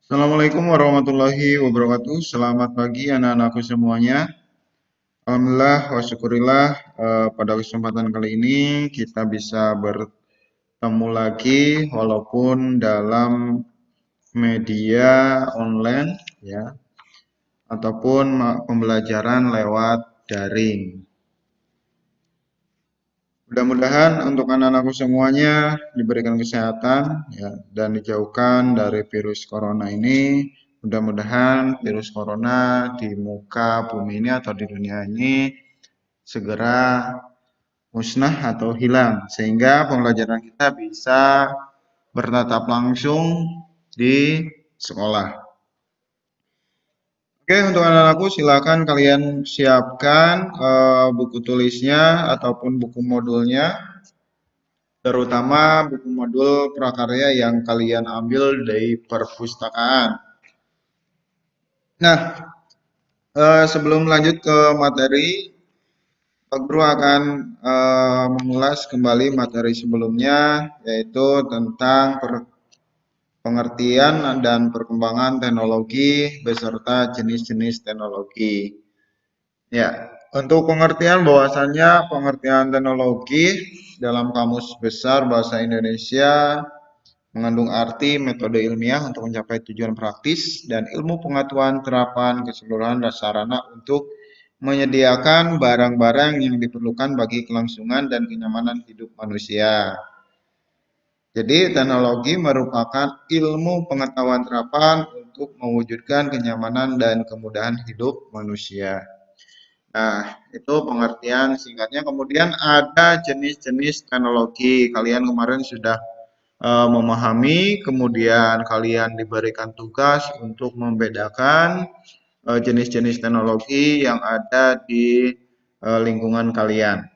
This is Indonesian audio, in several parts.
Assalamualaikum warahmatullahi wabarakatuh. Selamat pagi anak-anakku semuanya. Alhamdulillah wa syukurillah, pada kesempatan kali ini kita bisa bertemu lagi walaupun dalam media online ya ataupun pembelajaran lewat daring. Mudah-mudahan untuk anak-anakku semuanya diberikan kesehatan ya, dan dijauhkan dari virus corona ini. Mudah-mudahan virus corona di muka bumi ini atau di dunia ini segera musnah atau hilang sehingga pembelajaran kita bisa bertatap langsung di sekolah. Oke, untuk anak-anakku silakan kalian siapkan buku tulisnya ataupun buku modulnya, terutama buku modul prakarya yang kalian ambil dari perpustakaan. Nah, sebelum lanjut ke materi, Pak Guru akan mengulas kembali materi sebelumnya, yaitu tentang pengertian dan perkembangan teknologi beserta jenis-jenis teknologi. Ya, untuk pengertian bahwasannya pengertian teknologi dalam Kamus Besar Bahasa Indonesia mengandung arti metode ilmiah untuk mencapai tujuan praktis dan ilmu pengetahuan terapan keseluruhan dan sarana untuk menyediakan barang-barang yang diperlukan bagi kelangsungan dan kenyamanan hidup manusia. Jadi teknologi merupakan ilmu pengetahuan terapan untuk mewujudkan kenyamanan dan kemudahan hidup manusia. Nah, itu pengertian singkatnya. Kemudian ada jenis-jenis teknologi. Kalian kemarin sudah memahami, kemudian kalian diberikan tugas untuk membedakan jenis-jenis teknologi yang ada di lingkungan kalian.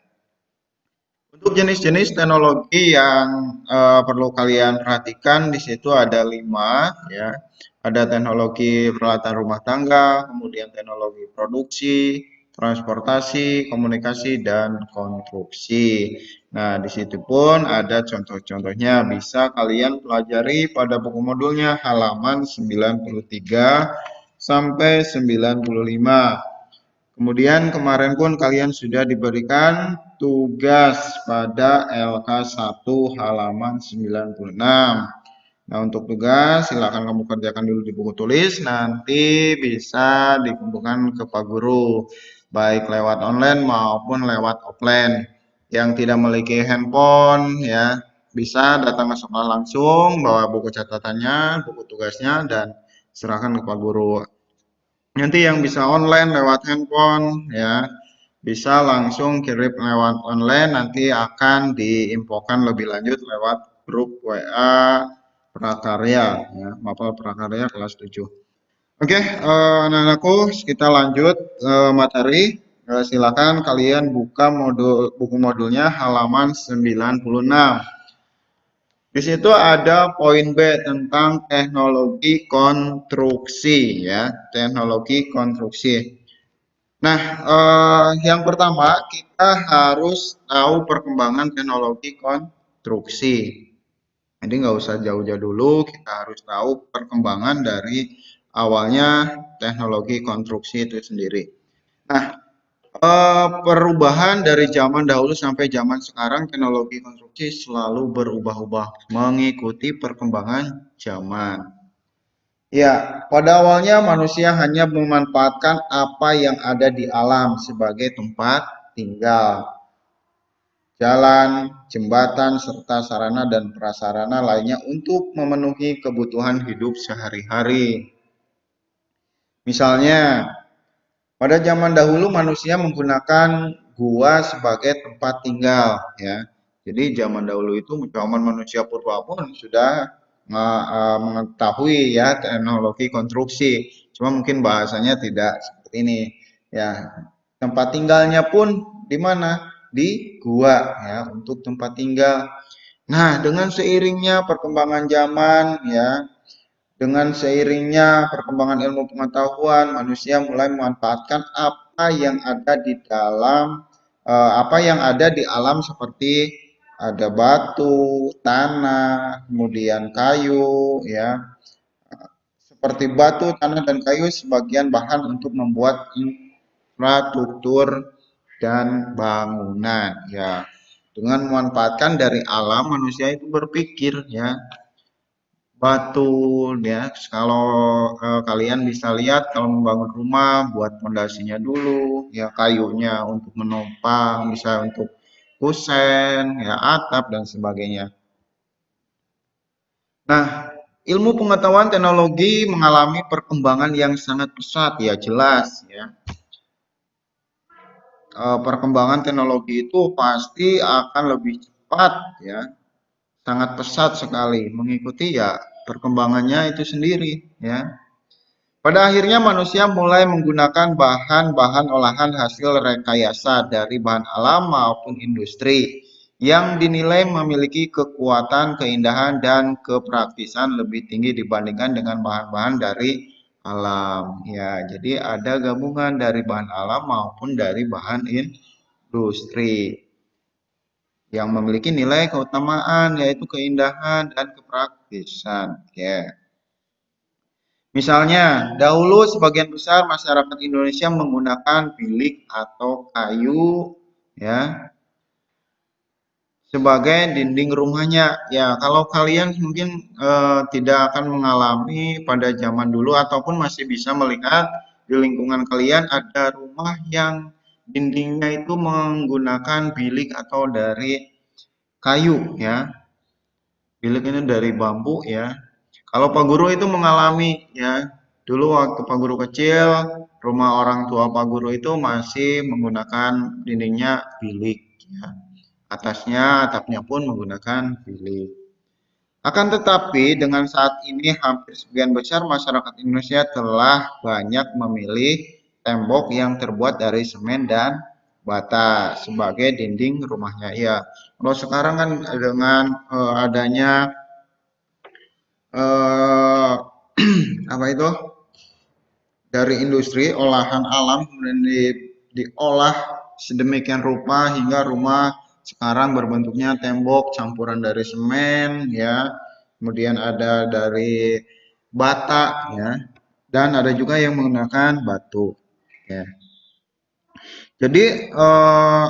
Untuk jenis-jenis teknologi yang perlu kalian perhatikan di situ ada 5 ya. Ada teknologi peralatan rumah tangga, kemudian teknologi produksi, transportasi, komunikasi dan konstruksi. Nah, di situ pun ada contoh-contohnya, bisa kalian pelajari pada buku modulnya halaman 93 sampai 95. Kemudian kemarin pun kalian sudah diberikan tugas pada LK1 halaman 96. Nah, untuk tugas silakan kamu kerjakan dulu di buku tulis, nanti bisa dikumpulkan ke Pak Guru, baik lewat online maupun lewat offline. Yang tidak memiliki handphone ya, bisa datang ke sekolah langsung, bawa buku catatannya, buku tugasnya, dan serahkan ke Pak Guru. Nanti yang bisa online lewat handphone ya, bisa langsung kirim lewat online, nanti akan diinfokan lebih lanjut lewat grup WA prakarya ya, mapel prakarya kelas 7. Oke, anak-anakku kita lanjut materi. Silakan kalian buka buku modulnya halaman 96. Di situ ada poin B tentang teknologi konstruksi ya, teknologi konstruksi. Nah, yang pertama kita harus tahu perkembangan teknologi konstruksi. Jadi nggak usah jauh-jauh dulu, kita harus tahu perkembangan dari awalnya teknologi konstruksi itu sendiri. Nah, perubahan dari zaman dahulu sampai zaman sekarang, teknologi konstruksi selalu berubah-ubah mengikuti perkembangan zaman. Ya, pada awalnya manusia hanya memanfaatkan apa yang ada di alam sebagai tempat tinggal. Jalan, jembatan, serta sarana dan prasarana lainnya untuk memenuhi kebutuhan hidup sehari-hari. Misalnya, pada zaman dahulu manusia menggunakan gua sebagai tempat tinggal ya. Jadi zaman dahulu itu zaman manusia purba pun sudah mengetahui ya teknologi konstruksi. Cuma mungkin bahasanya tidak seperti ini ya. Tempat tinggalnya pun di mana? Di gua ya, untuk tempat tinggal. Nah, dengan seiringnya perkembangan zaman ya, dengan seiringnya perkembangan ilmu pengetahuan, manusia mulai memanfaatkan apa yang ada di dalam apa yang ada di alam, seperti ada batu, tanah, kemudian kayu ya. seperti batu, tanah, dan kayu sebagian bahan untuk membuat infrastruktur dan bangunan. Ya, dengan memanfaatkan dari alam, manusia itu berpikir ya. Batu ya, kalau kalian bisa lihat kalau membangun rumah buat fondasinya dulu ya, kayunya untuk menopang, bisa untuk kusen ya, atap dan sebagainya. Nah, ilmu pengetahuan teknologi mengalami perkembangan yang sangat pesat ya, jelas ya. Perkembangan teknologi itu pasti akan lebih cepat ya, sangat pesat sekali mengikuti ya perkembangannya itu sendiri ya. Pada akhirnya manusia mulai menggunakan bahan-bahan olahan hasil rekayasa dari bahan alam maupun industri yang dinilai memiliki kekuatan, keindahan, dan kepraktisan lebih tinggi dibandingkan dengan bahan-bahan dari alam. Ya, jadi ada gabungan dari bahan alam maupun dari bahan industri yang memiliki nilai keutamaan yaitu keindahan dan kepraktisan. Ya. Misalnya, dahulu sebagian besar masyarakat Indonesia menggunakan bilik atau kayu ya sebagai dinding rumahnya. Ya, kalau kalian mungkin tidak akan mengalami pada zaman dulu ataupun masih bisa melihat di lingkungan kalian ada rumah yang dindingnya itu menggunakan bilik atau dari kayu ya. Bilik ini dari bambu ya. Kalau Pak Guru itu mengalami ya, dulu waktu Pak Guru kecil, rumah orang tua Pak Guru itu masih menggunakan dindingnya bilik ya. Atasnya, atapnya pun menggunakan bilik. Akan tetapi dengan saat ini hampir sebagian besar masyarakat Indonesia telah banyak memilih tembok yang terbuat dari semen dan bata sebagai dinding rumahnya. Ya, kalau sekarang kan dengan adanya eh, apa itu dari industri olahan alam kemudian diolah sedemikian rupa hingga rumah sekarang berbentuknya tembok campuran dari semen ya, kemudian ada dari bata ya, dan ada juga yang menggunakan batu ya. Jadi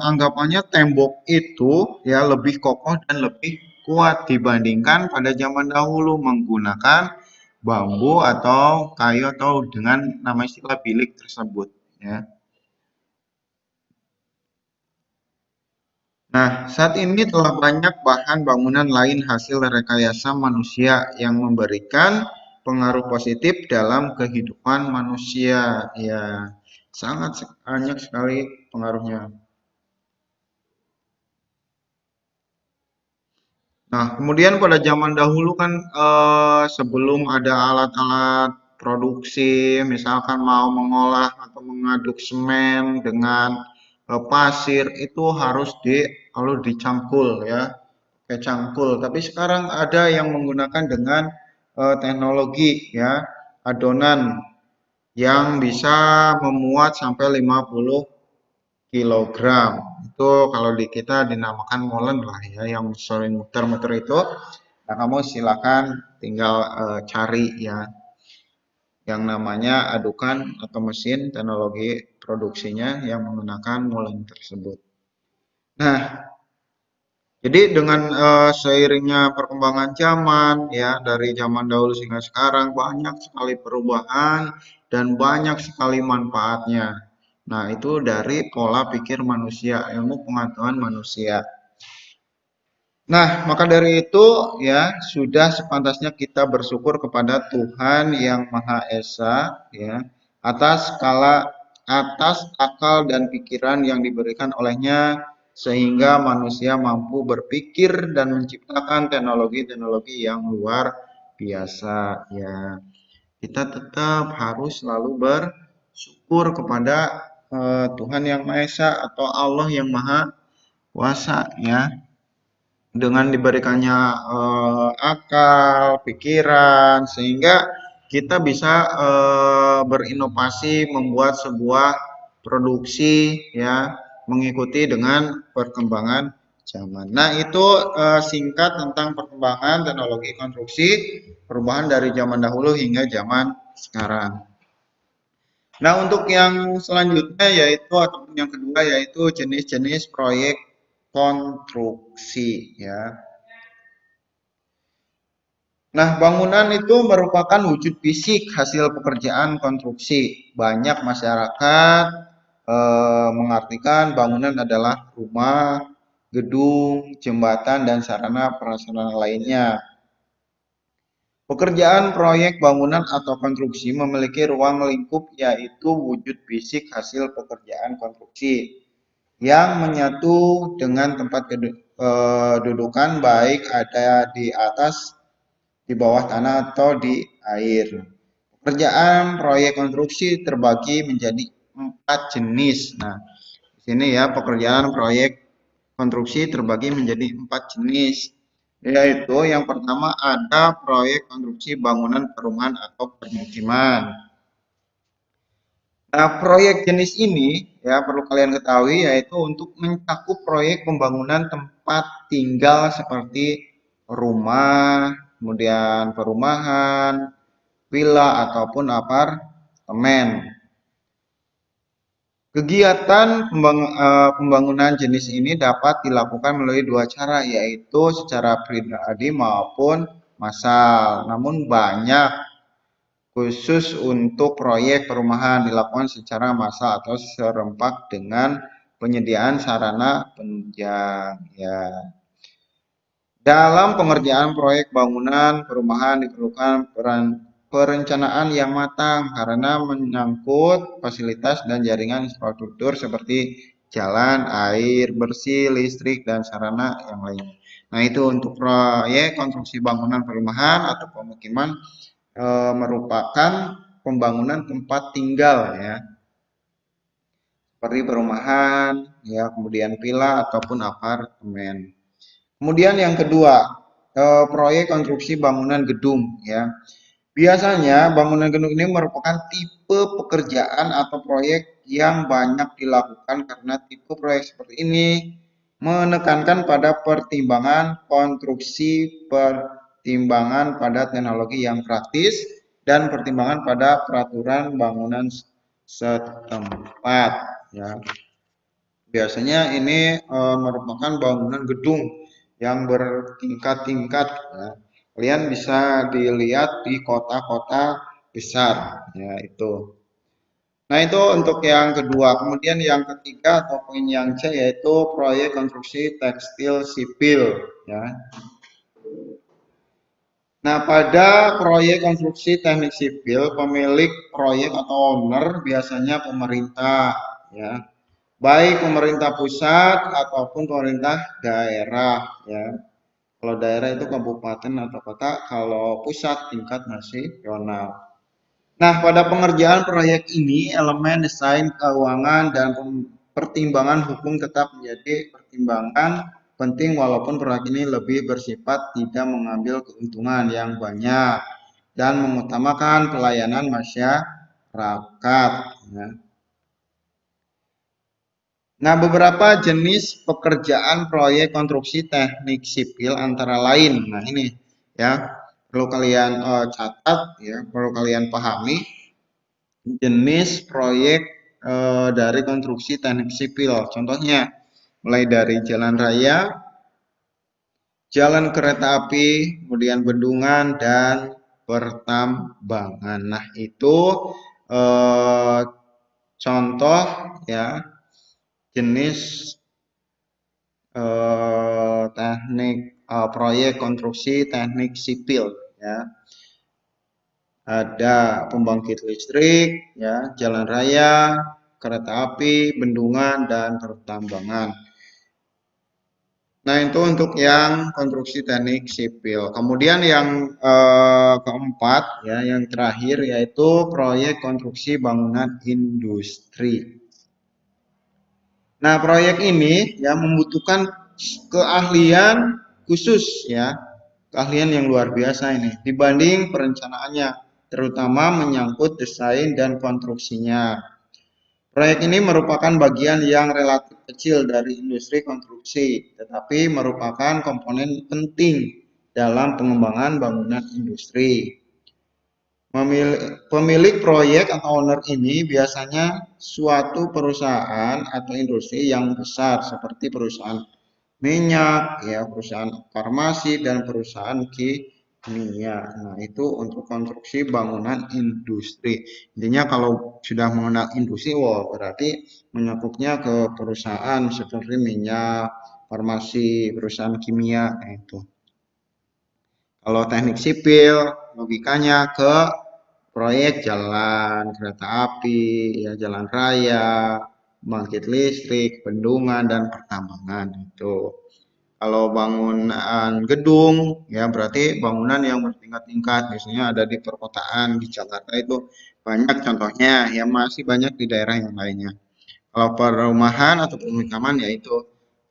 anggapannya tembok itu ya lebih kokoh dan lebih kuat dibandingkan pada zaman dahulu menggunakan bambu atau kayu atau dengan nama istilah bilik tersebut ya. Nah, saat ini telah banyak bahan bangunan lain hasil rekayasa manusia yang memberikan pengaruh positif dalam kehidupan manusia ya. Sangat banyak sekali pengaruhnya. Nah, kemudian pada zaman dahulu kan sebelum ada alat-alat produksi, misalkan mau mengolah atau mengaduk semen dengan pasir itu harus dicangkul ya, kayak cangkul. Tapi sekarang ada yang menggunakan dengan teknologi ya, adonan yang bisa memuat sampai 50 kilogram. Itu kalau di kita dinamakan molen lah ya, yang sering muter-muter itu. Nah, kamu silakan tinggal cari ya yang namanya adukan atau mesin teknologi produksinya yang menggunakan molen tersebut. Nah, jadi dengan seiringnya perkembangan zaman ya dari zaman dahulu hingga sekarang banyak sekali perubahan dan banyak sekali manfaatnya. Nah, itu dari pola pikir manusia, ilmu pengetahuan manusia. Nah, maka dari itu ya sudah sepantasnya kita bersyukur kepada Tuhan yang Maha Esa ya atas akal dan pikiran yang diberikan olehnya sehingga manusia mampu berpikir dan menciptakan teknologi-teknologi yang luar biasa ya. Kita tetap harus selalu bersyukur kepada Tuhan yang Maha Esa atau Allah yang Maha Kuasa ya, dengan diberikannya akal, pikiran, sehingga kita bisa berinovasi membuat sebuah produksi ya mengikuti dengan perkembangan zaman. Nah, itu singkat tentang perkembangan teknologi konstruksi, perubahan dari zaman dahulu hingga zaman sekarang. Nah, untuk yang selanjutnya yaitu ataupun yang kedua yaitu jenis-jenis proyek konstruksi ya. Nah, bangunan itu merupakan wujud fisik hasil pekerjaan konstruksi. Banyak masyarakat mengartikan bangunan adalah rumah, gedung, jembatan, dan sarana prasarana lainnya. Pekerjaan proyek bangunan atau konstruksi memiliki ruang lingkup yaitu wujud fisik hasil pekerjaan konstruksi yang menyatu dengan tempat kedudukan baik ada di atas, di bawah tanah atau di air. Pekerjaan proyek konstruksi terbagi menjadi 4 jenis. Nah, di sini ya pekerjaan proyek konstruksi terbagi menjadi 4 jenis. Yaitu yang pertama ada proyek konstruksi bangunan perumahan atau permukiman. Nah, proyek jenis ini ya perlu kalian ketahui yaitu untuk mencakup proyek pembangunan tempat tinggal seperti rumah, kemudian perumahan, villa ataupun apartemen. Kegiatan pembangunan jenis ini dapat dilakukan melalui dua cara, yaitu secara pribadi maupun massal. Namun banyak khusus untuk proyek perumahan dilakukan secara massal atau serempak dengan penyediaan sarana penunjang. Ya. Dalam pengerjaan proyek bangunan perumahan diperlukan perencanaan yang matang karena menyangkut fasilitas dan jaringan infrastruktur seperti jalan, air bersih, listrik, dan sarana yang lainnya. Nah, itu untuk proyek konstruksi bangunan perumahan atau pemukiman merupakan pembangunan tempat tinggal ya. Seperti perumahan, ya, kemudian villa ataupun apartemen. Kemudian yang kedua, proyek konstruksi bangunan gedung ya. Biasanya bangunan gedung ini merupakan tipe pekerjaan atau proyek yang banyak dilakukan karena tipe proyek seperti ini menekankan pada pertimbangan konstruksi, pertimbangan pada teknologi yang praktis, dan pertimbangan pada peraturan bangunan setempat ya. Biasanya ini merupakan bangunan gedung yang bertingkat-tingkat ya. Kalian bisa dilihat di kota-kota besar ya itu. Nah, itu untuk yang kedua. Kemudian yang ketiga atau poin yang C yaitu proyek konstruksi tekstil sipil ya. Nah, pada proyek konstruksi teknik sipil, pemilik proyek atau owner biasanya pemerintah ya. Baik pemerintah pusat ataupun pemerintah daerah ya. Kalau daerah itu kabupaten atau kota, kalau pusat tingkat nasional. Nah, pada pengerjaan proyek ini, elemen desain keuangan dan pertimbangan hukum tetap menjadi pertimbangan penting walaupun proyek ini lebih bersifat tidak mengambil keuntungan yang banyak dan mengutamakan pelayanan masyarakat. Ya. Nah, beberapa jenis pekerjaan proyek konstruksi teknik sipil antara lain. Nah, ini ya perlu kalian catat ya, perlu kalian pahami jenis proyek dari konstruksi teknik sipil. Contohnya mulai dari jalan raya, jalan kereta api, kemudian bendungan dan pertambangan. Nah, itu contoh ya jenis teknik proyek konstruksi teknik sipil ya. Ada pembangkit listrik ya, jalan raya, kereta api, bendungan dan pertambangan. Nah, itu untuk yang konstruksi teknik sipil. Kemudian yang keempat ya, yang terakhir yaitu proyek konstruksi bangunan industri. Nah, proyek ini ya membutuhkan keahlian khusus ya, keahlian yang luar biasa ini dibanding perencanaannya, terutama menyangkut desain dan konstruksinya. Proyek ini merupakan bagian yang relatif kecil dari industri konstruksi, tetapi merupakan komponen penting dalam pengembangan bangunan industri. Pemilik proyek atau owner ini biasanya suatu perusahaan atau industri yang besar seperti perusahaan minyak, ya, perusahaan farmasi dan perusahaan kimia. Nah, itu untuk konstruksi bangunan industri. Intinya kalau sudah mengenal industri, wah berarti menyangkutnya ke perusahaan seperti minyak, farmasi, perusahaan kimia, nah itu. Kalau teknik sipil, logikanya ke proyek jalan, kereta api, ya jalan raya, pembangkit listrik, bendungan dan pertambangan itu. Kalau bangunan gedung, ya berarti bangunan yang bertingkat-tingkat, biasanya ada di perkotaan, di Jakarta itu banyak contohnya, ya masih banyak di daerah yang lainnya. Kalau perumahan atau pemukiman yaitu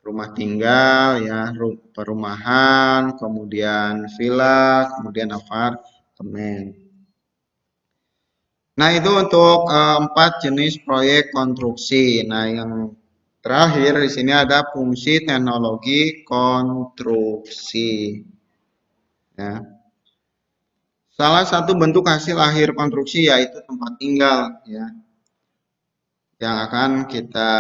rumah tinggal, ya perumahan, kemudian villa, kemudian apartemen. Nah, itu untuk 4 jenis proyek konstruksi. Nah, yang terakhir di sini ada fungsi teknologi konstruksi. Ya. Salah satu bentuk hasil akhir konstruksi yaitu tempat tinggal, ya, yang akan kita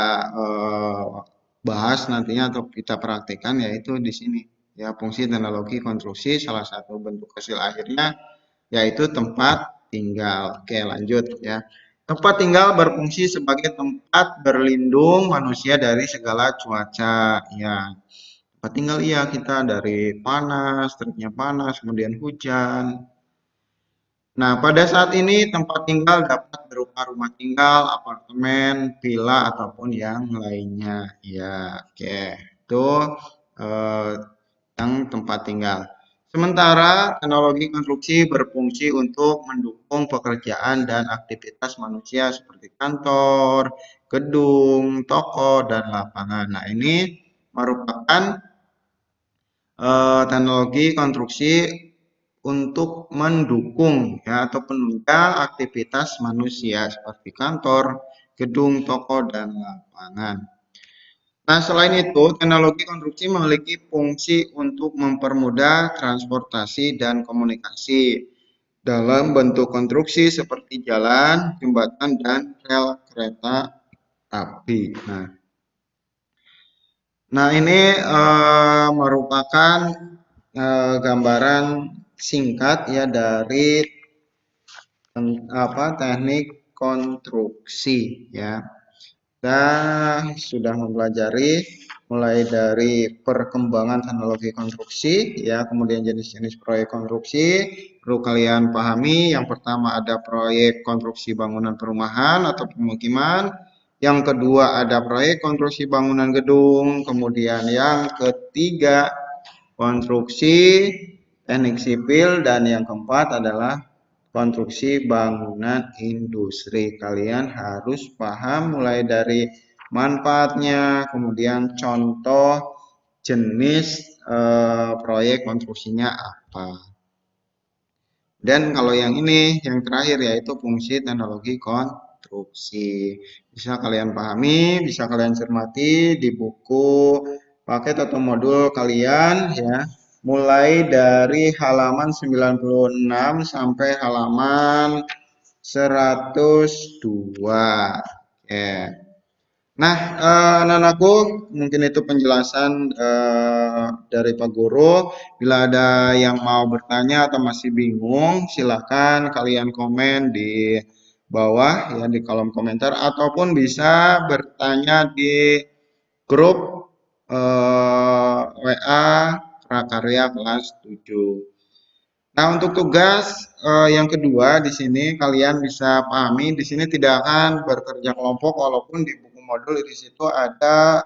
bahas nantinya atau kita praktekkan yaitu di sini. Ya, fungsi teknologi konstruksi salah satu bentuk hasil akhirnya yaitu tempat tinggal. Oke, lanjut ya. Tempat tinggal berfungsi sebagai tempat berlindung manusia dari segala cuaca. Ya, tempat tinggal iya kita dari panas, teriknya panas, kemudian hujan. Nah, pada saat ini tempat tinggal dapat berupa rumah tinggal, apartemen, villa, ataupun yang lainnya. Ya, oke. Itu eh, yang tempat tinggal. Sementara teknologi konstruksi berfungsi untuk mendukung pekerjaan dan aktivitas manusia seperti kantor, gedung, toko, dan lapangan. Nah, ini merupakan teknologi konstruksi untuk mendukung ya atau penunjang aktivitas manusia seperti kantor, gedung, toko, dan lapangan. Nah, selain itu, teknologi konstruksi memiliki fungsi untuk mempermudah transportasi dan komunikasi dalam bentuk konstruksi seperti jalan, jembatan, dan rel kereta api. Nah, ini merupakan gambaran singkat ya dari teknik konstruksi ya. Kita sudah mempelajari mulai dari perkembangan teknologi konstruksi ya, kemudian jenis-jenis proyek konstruksi. Perlu kalian pahami, yang pertama ada proyek konstruksi bangunan perumahan atau pemukiman. Yang kedua ada proyek konstruksi bangunan gedung, kemudian yang ketiga konstruksi teknik sipil, dan yang keempat adalah konstruksi bangunan industri. Kalian harus paham mulai dari manfaatnya, kemudian contoh jenis proyek konstruksinya apa. Dan kalau yang ini, yang terakhir yaitu fungsi teknologi konstruksi. Bisa kalian pahami, bisa kalian cermati di buku paket atau modul kalian ya. Mulai dari halaman 96 sampai halaman 102. Oke. Nah, anak-anakku, mungkin itu penjelasan dari Pak Guru. Bila ada yang mau bertanya atau masih bingung, silakan kalian komen di bawah ya di kolom komentar ataupun bisa bertanya di grup WA Prakarya kelas 7. Nah, untuk tugas yang kedua di sini kalian bisa pahami di sini tidak akan bekerja kelompok walaupun di buku modul di situ ada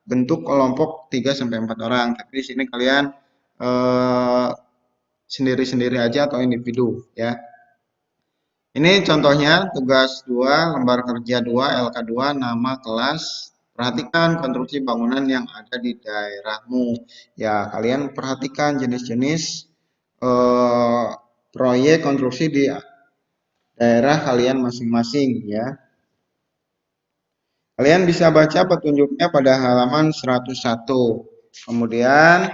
bentuk kelompok 3 sampai 4 orang, tapi di sini kalian sendiri-sendiri aja atau individu ya. Ini contohnya tugas 2, lembar kerja 2, LK2, nama kelas. Perhatikan konstruksi bangunan yang ada di daerahmu. Ya, kalian perhatikan jenis-jenis proyek konstruksi di daerah kalian masing-masing ya. Kalian bisa baca petunjuknya pada halaman 101. Kemudian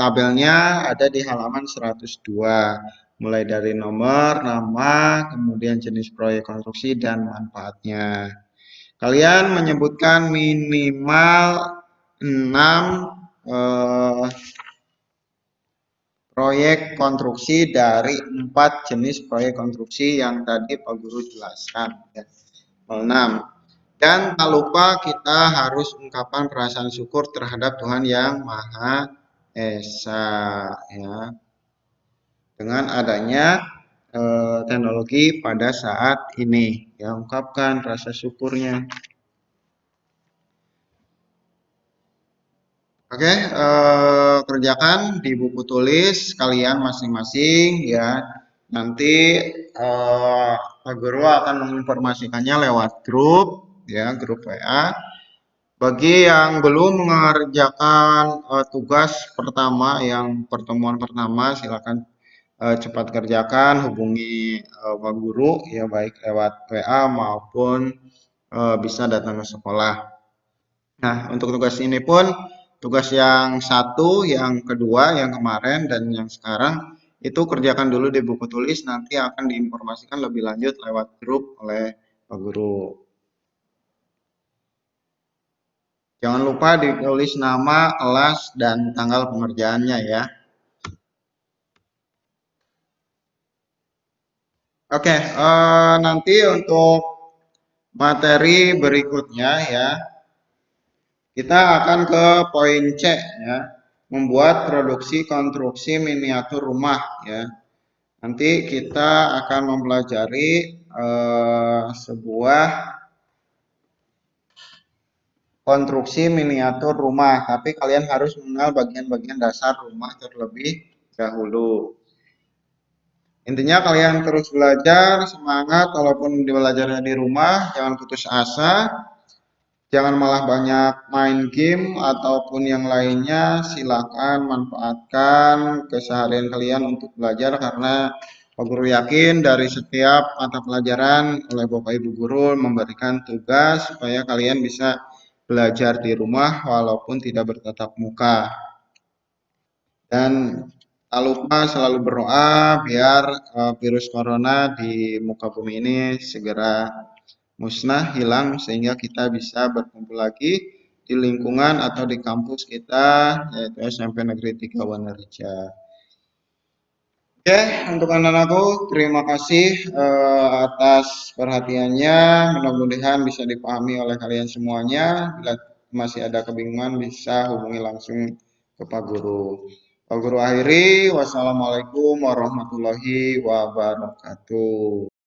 tabelnya ada di halaman 102. Mulai dari nomor, nama, kemudian jenis proyek konstruksi dan manfaatnya. Kalian menyebutkan minimal 6 proyek konstruksi dari 4 jenis proyek konstruksi yang tadi Pak Guru jelaskan. 6. Dan tak lupa kita harus ungkapkan perasaan syukur terhadap Tuhan yang Maha Esa, ya, dengan adanya teknologi pada saat ini, ya, ungkapkan rasa syukurnya. Oke, kerjakan di buku tulis kalian masing-masing, ya. Nanti Pak Guru akan menginformasikannya lewat grup, ya, grup WA. Bagi yang belum mengerjakan tugas pertama, yang pertemuan pertama, silakan cepat kerjakan, hubungi Pak Guru, ya, baik lewat WA maupun bisa datang ke sekolah. Nah, untuk tugas ini pun, tugas yang satu, yang kedua, yang kemarin, dan yang sekarang, itu kerjakan dulu di buku tulis, nanti akan diinformasikan lebih lanjut lewat grup oleh Pak Guru. Jangan lupa ditulis nama, kelas, dan tanggal pengerjaannya, ya. Oke, nanti untuk materi berikutnya, ya, kita akan ke poin C, ya, membuat produksi konstruksi miniatur rumah, ya. Nanti kita akan mempelajari sebuah konstruksi miniatur rumah, tapi kalian harus mengenal bagian-bagian dasar rumah terlebih dahulu. Intinya kalian terus belajar, semangat, walaupun belajarnya di rumah, jangan putus asa. Jangan malah banyak main game ataupun yang lainnya, silakan manfaatkan keseharian kalian untuk belajar, karena Pak Guru yakin dari setiap mata pelajaran oleh Bapak Ibu Guru memberikan tugas supaya kalian bisa belajar di rumah walaupun tidak bertatap muka. Dan tak lupa selalu berdoa biar virus corona di muka bumi ini segera musnah, hilang, sehingga kita bisa berkumpul lagi di lingkungan atau di kampus kita, yaitu SMP Negeri 3 Wanareja. Oke, untuk anak-anakku, terima kasih atas perhatiannya. Mudah-mudahan bisa dipahami oleh kalian semuanya. Bila masih ada kebingungan, bisa hubungi langsung ke Pak Guru. Pak Guru akhiri, wassalamualaikum warahmatullahi wabarakatuh.